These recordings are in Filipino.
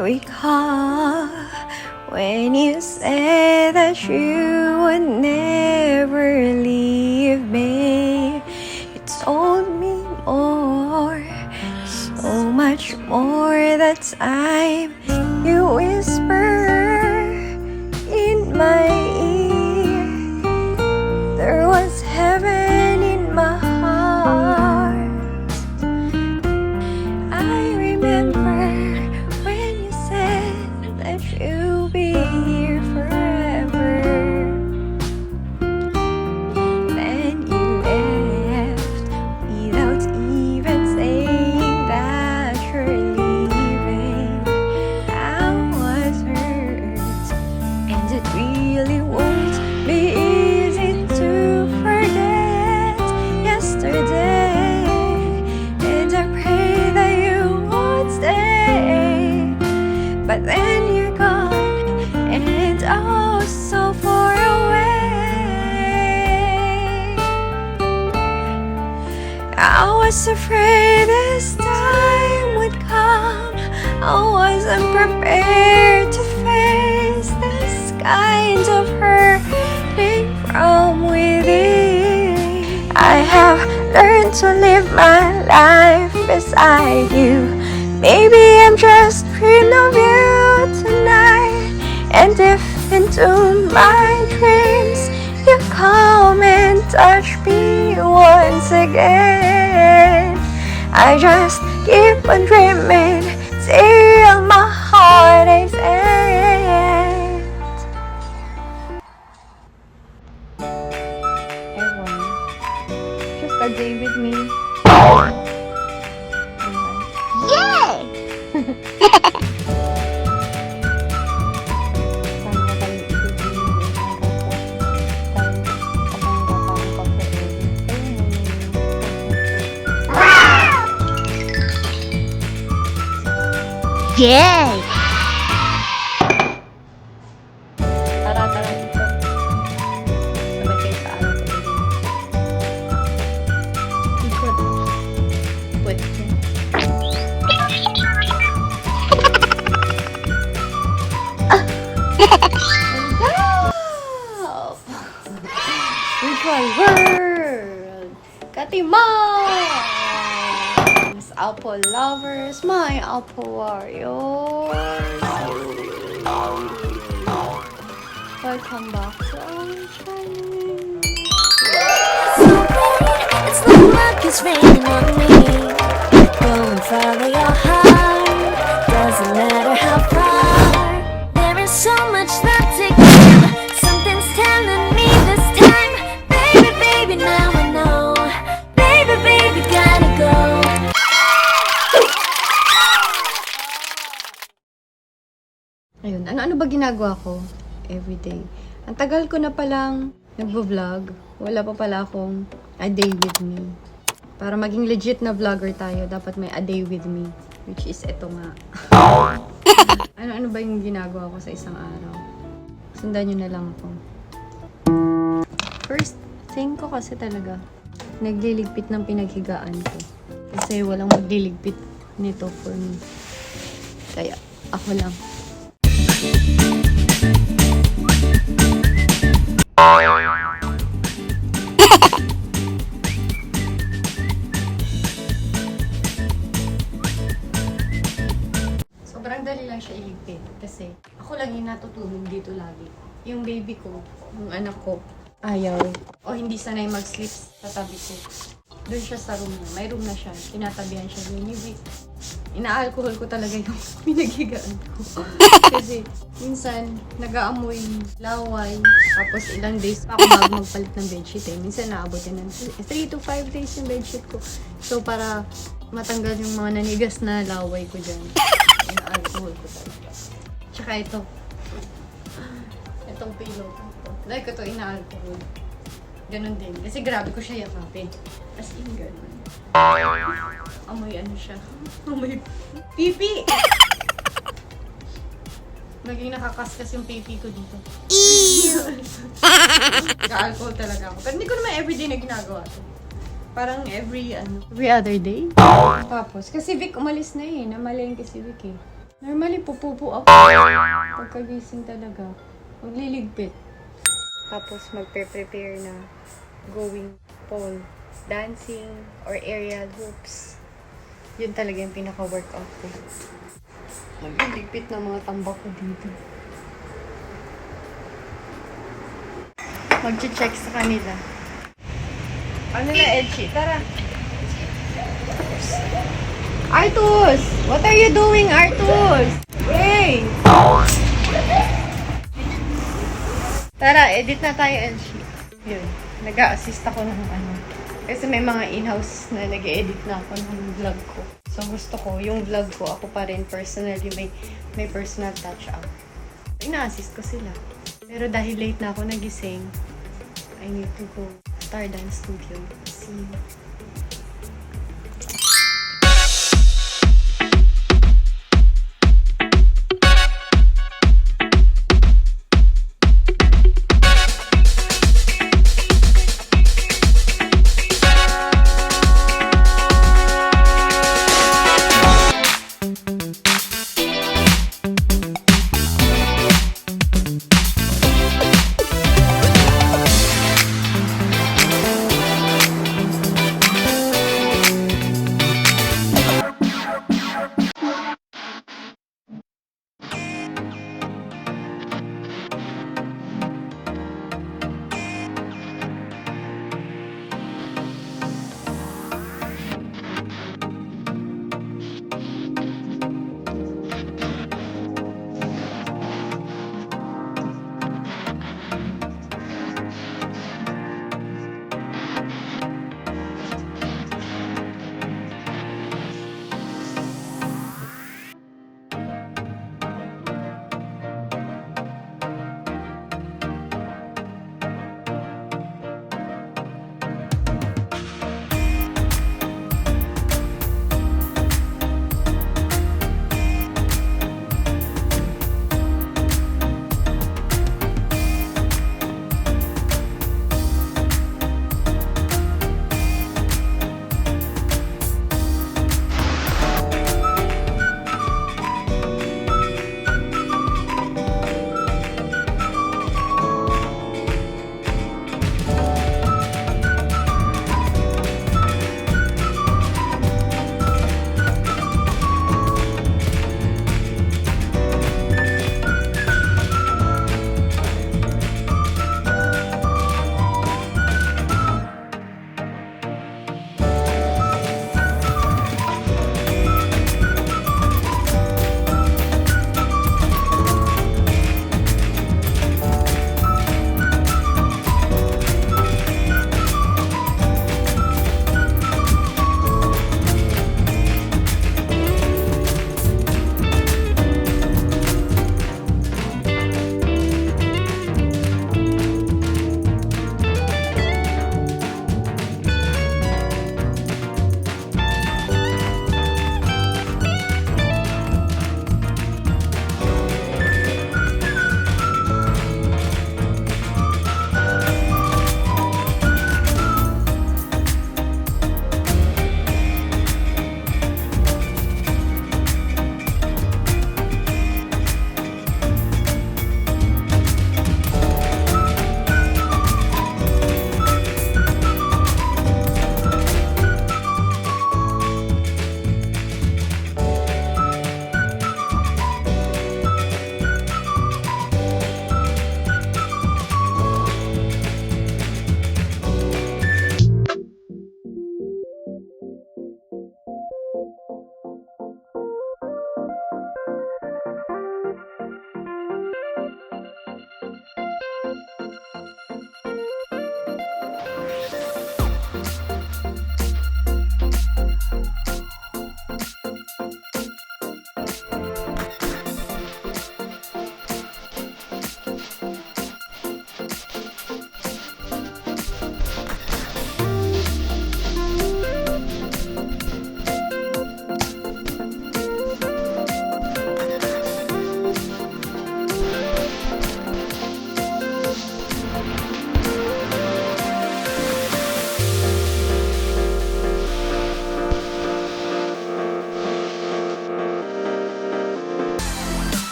recall when you said that you would never leave me. You told me more, so much more that time. You whisper in my ear, there was heaven in my heart. I remember when you said that you'll be here forever. Then you left without even saying that you're leaving. I was hurt, and it really won't be easy to forget yesterday. And I pray that you would stay, but then you're gone, and oh, so far away. I was afraid this time would come. I wasn't prepared to face this kind of hurting from within. I have learned to live my life beside you. Maybe I'm just dreaming of you tonight. And if into my dreams you come and touch me once again, I just keep on dreaming till my heartaches end. Ewan, just a day with me. Yay! Yay! Tara dito. Sabay kayo sa araw ko din. Ikot. Pwede. Wow! Virtual world! Katimos! Apple lovers, my apple warriors! Welcome back to our channel! It's like luck is raining on me. Go and follow your heart. Doesn't matter how far. There is so much left to give. Something's telling me this time. Baby, baby, now I know. Baby, baby, gotta go. Ayun, ano ba ginagawa ko everyday? Ang tagal ko na palang nagvo-vlog. Wala pa pala akong a day with me. Para maging legit na vlogger tayo, dapat may a day with me. Which is ito nga. Ano ba yung ginagawa ko sa isang araw? Sundan nyo na lang ako. First thing ko kasi talaga, nagliligpit ng pinaghigaan ko. Kasi walang magliligpit nito for me. Kaya, ako lang. Sobrang dali lang siya iligpit kasi ako lang yung natutulog dito lagi. Yung baby ko, yung anak ko, ayaw o hindi sanay mag-sleep sa tabi ko. Doon siya sa room niya. May room na siya. Tinatabihan siya doon. Ina-alcohol ko talaga yung pinaghigaan ko. Kasi minsan nag-aamoy laway. Tapos ilang days pa ako bago magpalit ng bedsheet eh. Minsan naabotin ng 3 to 5 days yung bedsheet ko. So para matanggal yung mga nanigas na laway ko dyan. Ina-alcohol ko talaga. Tsaka ito. Itong pillow ko. Like ito, ina-alcohol. Ganon din. Kasi grabe ko siya yakapin. As in, ganon. Amoy ano siya. Amoy pipi! Naging nakakaskas yung pipi ko dito. Ka-alcohol talaga ako. Pero hindi ko naman everyday na ginagawa to. Parang every other day. Tapos, kasi Vic umalis na eh. Namalengke si Vic eh. Normally, pupupo ako. Pagkagising talaga. Magliligpit. Tapos, magpe-prepare na going pole dancing or aerial hoops. Yun talaga yung pinaka-workout ko. Magliligpit ng mga tambak ko dito. Mag-check sa kanila. Ano na, Elchie? Tara. Artus! What are you doing, Artus? Hey! Tara, edit na tayo, Elchie. Yun. Nag-a-assist ako ng ano. Kasi may mga in-house na nag-edit na ako ng vlog ko. So, gusto ko, yung vlog ko, ako pa rin personally, may personal touch up. Ina-assist ko sila. Pero dahil late na ako nagising, I need to go Star Dance Studio. See you.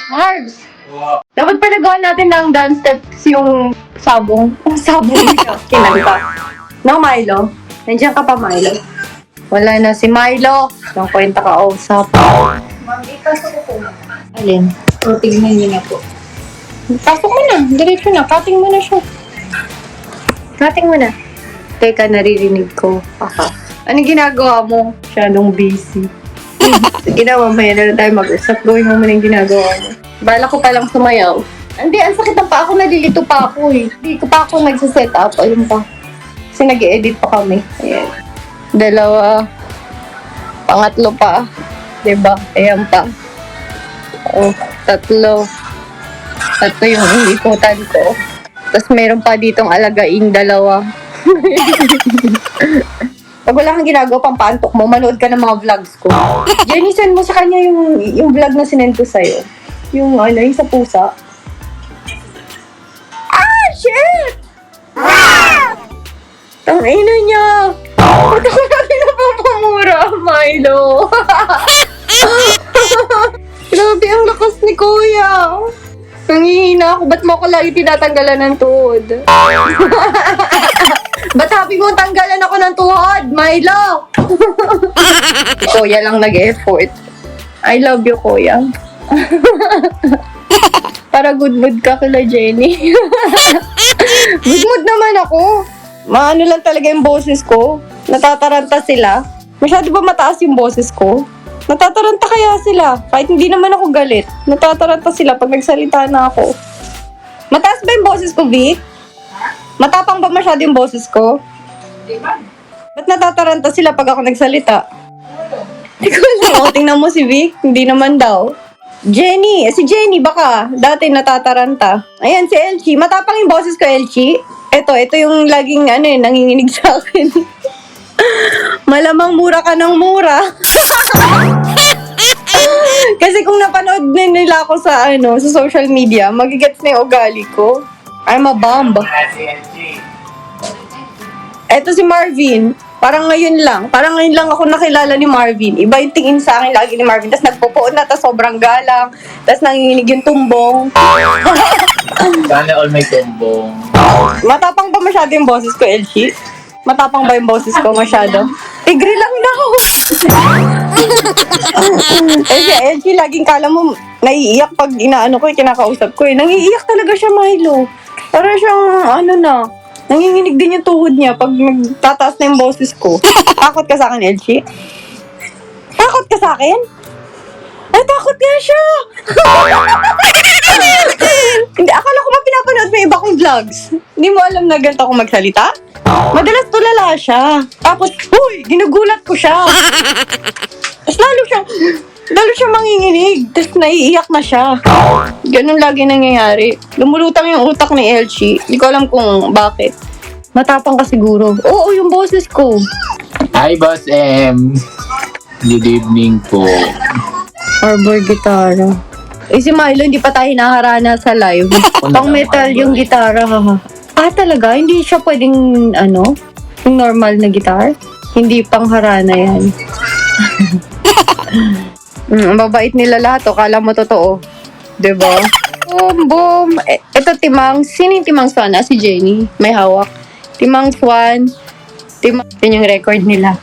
Marbs! Dapat pa nagawa natin ng dance steps yung sabong. Sabong kinanta. No, Milo? Nandiyan ka pa, Milo? Wala na si Milo. Ang kwenta ka, usap. Ma'am, ipasok ko po. Alin? O, tignan niyo na po. Pasok mo na. Diretso na. Cutting mo na siya. Cutting mo na. Teka, naririnig ko. Aha. Anong ginagawa mo? Masyadong busy. Sige na, mamaya na lang tayo mag-usap. Gawin mo muna yung ginagawa mo. Bala ko palang sumayaw. Hindi, ang sakit ng paa ko. Nalilito pa ako eh. Hindi ko pa ako nagsiset up. Ayun pa. Kasi nag-edit pa kami. Ayan. 2. Pangatlo pa. Diba? Ayan pa. Oh, 3. 3 yung ikutan ko. Tapos meron pa ditong alagaing 2. Pag wala kang ginagawa pang paantok mo, manood ka ng mga vlogs ko. Jenny, send mo sa kanya yung vlog na sinend ko sa'yo. Yung ano, yung sa pusa. Ah, shit! Tangina niya! Ba't ako natin napapamura, Milo? Grabe, ang lakas ni Kuya. Nangihina ako. Ba't mo ako lagi tinatanggalan ng tuhod? Ba't happy mo tanggalan ako ng tuhod, Milo? Kuya lang nag-effort. I love you, Kuya. Para good mood ka kila Jenny. Good mood naman ako. Maano lang talaga yung boses ko. Natataranta sila. Masyado ba mataas yung boses ko? Natataranta kaya sila. Kahit hindi naman ako galit. Natataranta sila pag nagsalita na ako. Mataas ba yung boses ko, Vic? Matapang ba masyado yung boses ko? Ba't natataranta sila pag ako nagsalita? Hindi ko alam. O, tingnan mo si Vic. Hindi naman daw. Jenny. Si Jenny baka. Dati natataranta. Ayan, si Elchie. Matapang yung boses ko, Elchie. Ito yung laging nanginginig sa akin. Malamang mura ka ng mura. Kasi kung napanood na nila ako sa sa social media, magigets na yung ugali ko. I'm a bomb. Eto si Marvin. Parang ngayon lang ako nakilala ni Marvin. Iba yung tingin sa akin lagi ni Marvin. Tapos nagpupuon na, tapos sobrang galang. Tapos nanginginig yung tumbong. Sana all may tumbong. Matapang ba masyado yung boses ko, Elchie? Matapang ba yung boses ko masyado? Tigre lang daw. Si Elchie, laging kala mo, naiiyak pag kinakausap ko eh. Nangiiyak talaga siya, Milo. Para siyang, nanginginig din yung tuhod niya pag nagtataas na yung boses ko. Takot ka sa akin, Elchie? Takot ka sa akin? Ay, takot nga siya! Hindi, akala ko pinapanood mo yung iba kong vlogs. Hindi mo alam na ganito ako magsalita? Madalas tulala siya. Tapos, ginugulat ko siya. Tapos lalo siya manginginig. Tapos naiiyak na siya. Ganun lagi nangyayari. Lumulutang yung utak ni Elchie. Hindi ko alam kung bakit. Matapang ka siguro. Oo, yung boses ko. Hi, Boss M. Good evening po. Arbor gitara. Si Milo, hindi pa tayo naharana sa live. Pang metal yung gitara, haha. Talaga? Hindi siya pwedeng, yung normal na guitar? Hindi pang harana yan. Ang babait nila lahat, kala mo totoo. Diba? Boom! Ito, Timang. Sino yung Timang Swan? Si Jenny. May hawak. Timang Swan. Yun yung record nila.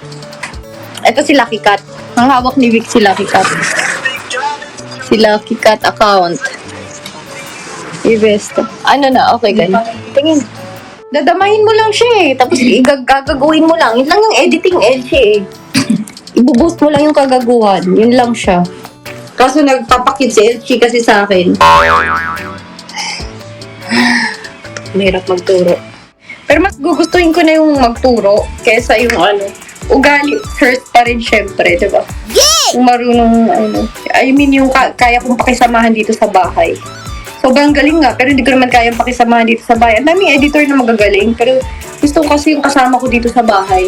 Ito si Lucky Cat. Ang hawak ni Vic si Lucky Cat. Si Lucky Cat account. I-best. Okay, ganun. Tingin. Dadamahin mo lang siya eh. Tapos gagawin mo lang. Yun lang yung editing Elchie eh. Ibuboost mo lang yung kagaguhan. Yun lang siya. Kaso nagpapakit si Elchie kasi sa akin. Mahirap magturo. Pero mas gugustuhin ko na yung magturo kesa yung ugali first pa rin syempre, diba? Kung marunong yung kaya kong pakisamahan dito sa bahay. Sobrang galing nga, pero hindi ko naman kayang pakisamahan dito sa bahay. Ang daming editor na magagaling, pero gusto ko kasi yung kasama ko dito sa bahay.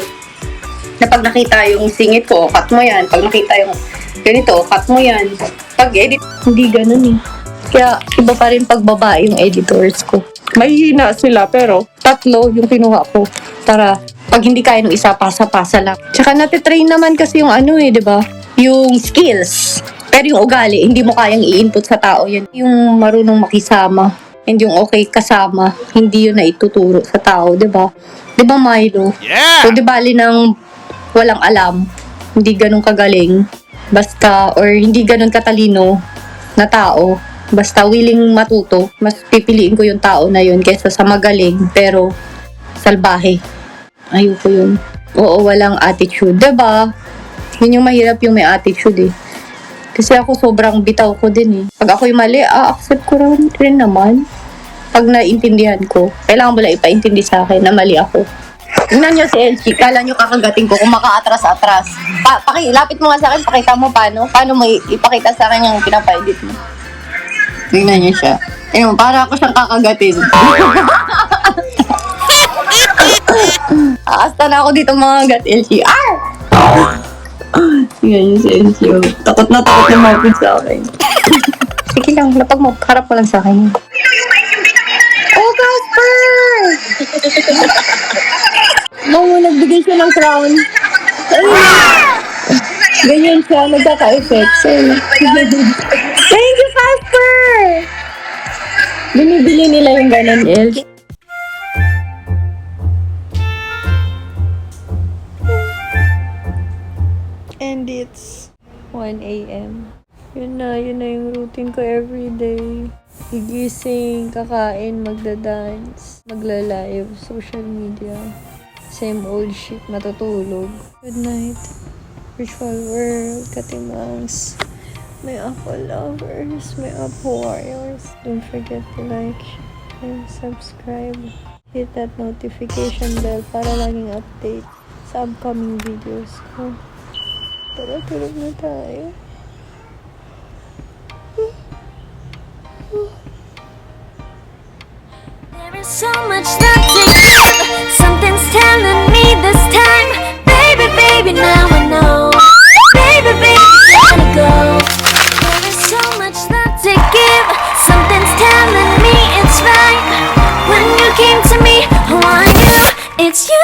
Na pag nakita yung singit ko, cut mo yan. Pag nakita yung ganito, cut mo yan. Pag edit, hindi ganun eh. Kaya iba pa rin pag babae yung editors ko. May hina sila, pero 3 yung kinuha ko. Para pag hindi kaya nung isa, pasa-pasa lang. Tsaka natitrain naman kasi yung di ba? Yung skills. Pero yung ugali, hindi mo kayang i-input sa tao yun. Yung marunong makisama, hindi yung okay kasama, hindi yun na ituturo sa tao, di ba? Di ba, Milo? Yeah! So, di bali nang walang alam, hindi ganun kagaling, basta, or hindi ganun katalino na tao, basta willing matuto, mas pipiliin ko yung tao na yun kaysa sa magaling, pero salbahe. Ayoko yun. Oo, walang attitude. Diba? Yun yung mahirap yung may attitude eh. Kasi ako sobrang bitaw ko din eh. Pag ako'y mali, accept ko rin naman. Pag naintindihan ko, kailangan mo lang ipaintindi sa akin na mali ako. Tingnan nyo si Elsie, kala nyo kakagating ko kung maka-atras-atras. Lapit mo nga sa akin, pakita mo paano mo ipakita sa akin yung pinapa-edit mo. Tingnan nyo siya. Ayun, para ako siyang kakagatin. Aasta na ako dito mga gat, Elsie. Tingnan nyo si Elsie. Takot na mapid sa akin. Sige lang, lapag mo, harap mo lang sa akin. Oh, Casper! Mamo, nagbigay siya ng crown. Ganyan siya, nagkaka-effect. Thank you, Casper! Binibili nila yung ganun, El. And it's 1 a.m. Yun na yung routine ko everyday. Gigising, kakain, magda-dance, magla-live, social media. Same old shit, matutulog. Good night. Virtual world, katimangs. May Apple lovers, may Apple warriors. Don't forget to like, share, subscribe. Hit that notification bell para laging update sa upcoming videos ko. Tara, tulog na tayo. There is so much love to give. Something's telling me this time. Baby, baby, now I know. Baby, baby, gotta go. There is so much love to give. Something's telling me it's right. When you came to me, who are you? It's you.